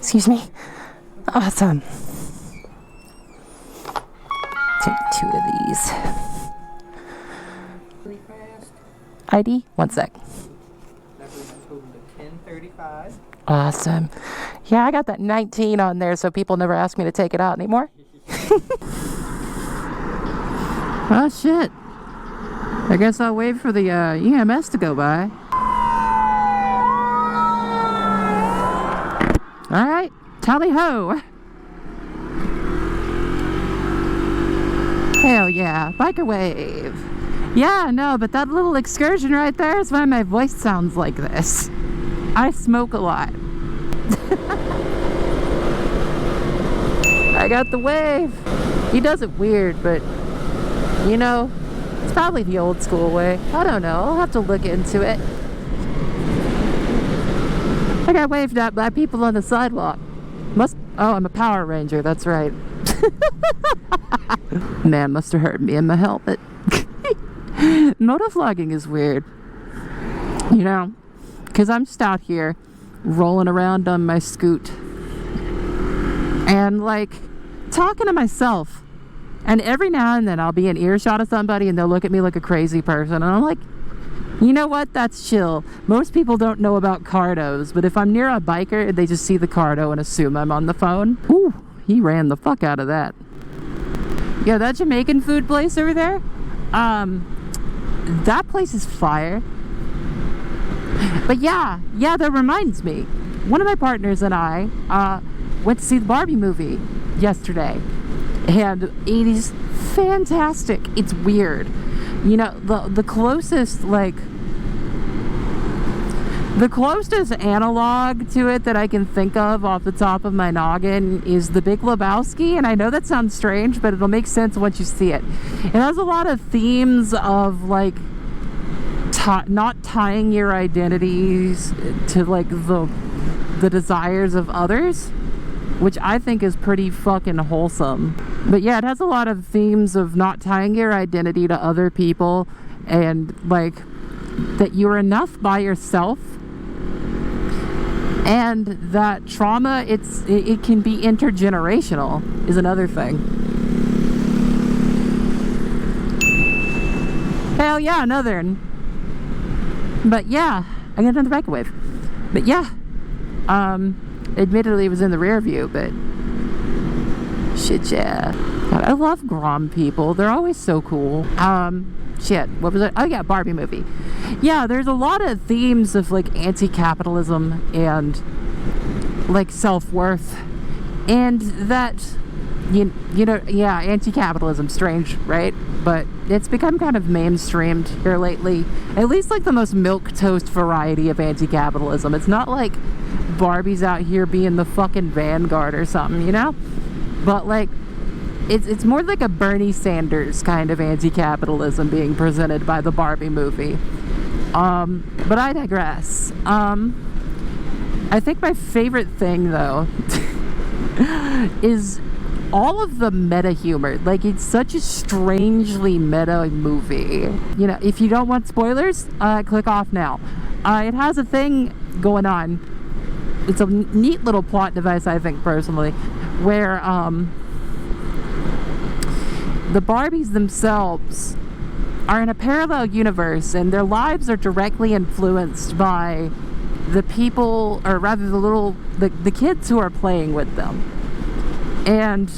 Excuse me. Awesome. Take 2 of these. ID? 1 sec. 1035. Awesome. Yeah, I got that 19 on there so people never ask me to take it out anymore. Oh shit. I guess I'll wait for the EMS to go by. Alright, tally ho! Hell yeah, biker wave! Yeah, no, but that little excursion right there is why my voice sounds like this. I smoke a lot. I got the wave! He does it weird, but, you know, it's probably the old school way. I don't know, I'll have to look into it. I got waved at by people on the sidewalk. Oh, I'm a Power Ranger, that's right. Man must have hurt me in my helmet. Motovlogging is weird. You know, because I'm just out here rolling around on my scoot and like talking to myself. And every now and then I'll be in earshot of somebody and they'll look at me like a crazy person. And I'm like, you know what? That's chill. Most people don't know about cardos, but if I'm near a biker, they just see the cardo and assume I'm on the phone. Ooh, he ran the fuck out of that. Yeah, that Jamaican food place over there, that place is fire. But yeah, that reminds me. One of my partners and I went to see the Barbie movie yesterday, and it is fantastic. It's weird. You know, the closest, like, the closest analog to it that I can think of off the top of my noggin is The Big Lebowski, and I know that sounds strange, but it'll make sense once you see it. It has a lot of themes of, like, not tying your identities to, like, the desires of others, which I think is pretty fucking wholesome. But yeah, it has a lot of themes of not tying your identity to other people, and like that you're enough by yourself, and that trauma, it can be intergenerational is another thing. Hell yeah, another one. But yeah, I got another microwave. But yeah, admittedly it was in the rear view, but shit, yeah. God, I love Grom people. They're always so cool. Shit, what was it? Oh yeah, Barbie movie. Yeah, there's a lot of themes of like anti-capitalism and like self-worth, and that you know, yeah, anti-capitalism, strange, right? But it's become kind of mainstreamed here lately. At least like the most milquetoast variety of anti-capitalism. It's not like Barbie's out here being the fucking vanguard or something, you know? But like, it's more like a Bernie Sanders kind of anti-capitalism being presented by the Barbie movie. But I digress. I think my favorite thing though is all of the meta humor. Like, it's such a strangely meta movie. You know, if you don't want spoilers, click off now. It has a thing going on. It's a neat little plot device, I think, personally, where the Barbies themselves are in a parallel universe, and their lives are directly influenced by the people, or rather the kids who are playing with them. And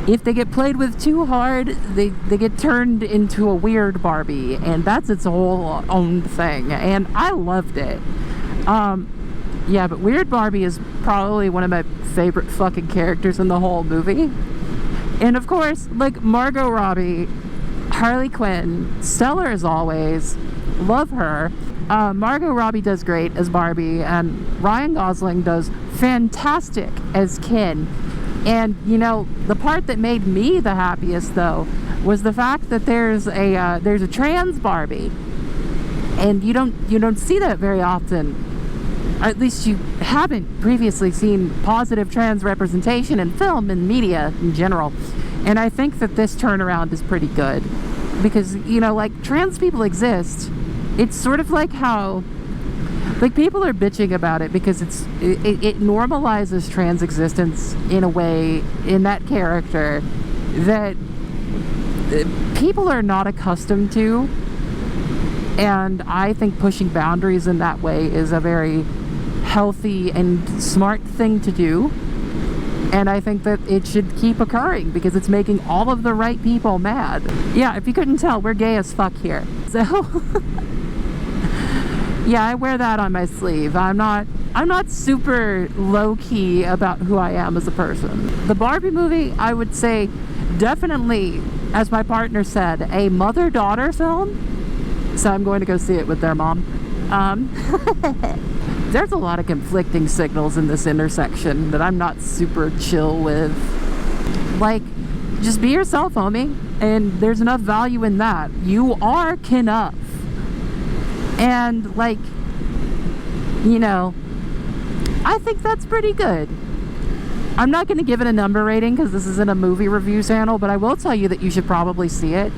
if they get played with too hard, they get turned into a weird Barbie, and that's its whole own thing, and I loved it. Yeah, but Weird Barbie is probably one of my favorite fucking characters in the whole movie. And of course, like, Margot Robbie, Harley Quinn, stellar as always, love her. Margot Robbie does great as Barbie, and Ryan Gosling does fantastic as Ken. And, you know, the part that made me the happiest, though, was the fact that there's a trans Barbie, and you don't see that very often. Or at least you haven't previously seen positive trans representation in film and media in general. And I think that this turnaround is pretty good, because, you know, like, trans people exist. It's sort of like how Like, people are bitching about it because it normalizes trans existence in a way in that character that people are not accustomed to, and I think pushing boundaries in that way is a very healthy and smart thing to do, and I think that it should keep occurring because it's making all of the right people mad. Yeah, if you couldn't tell, we're gay as fuck here, so yeah, I wear that on my sleeve. I'm not super low-key about who I am as a person. The Barbie movie, I would say, definitely, as my partner said, a mother-daughter film. So I'm going to go see it with their mom. There's a lot of conflicting signals in this intersection that I'm not super chill with. Like, just be yourself, homie. And there's enough value in that. You are enough. And, like, you know, I think that's pretty good. I'm not going to give it a number rating because this isn't a movie review channel, but I will tell you that you should probably see it.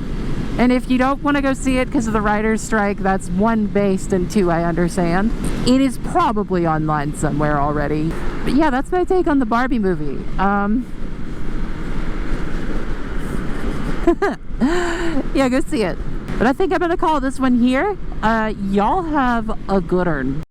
And if you don't want to go see it because of the writer's strike, that's one, based, and two, I understand. It is probably online somewhere already. But yeah, that's my take on the Barbie movie. Yeah, go see it. But I think I'm going to call this one here. Y'all have a good one.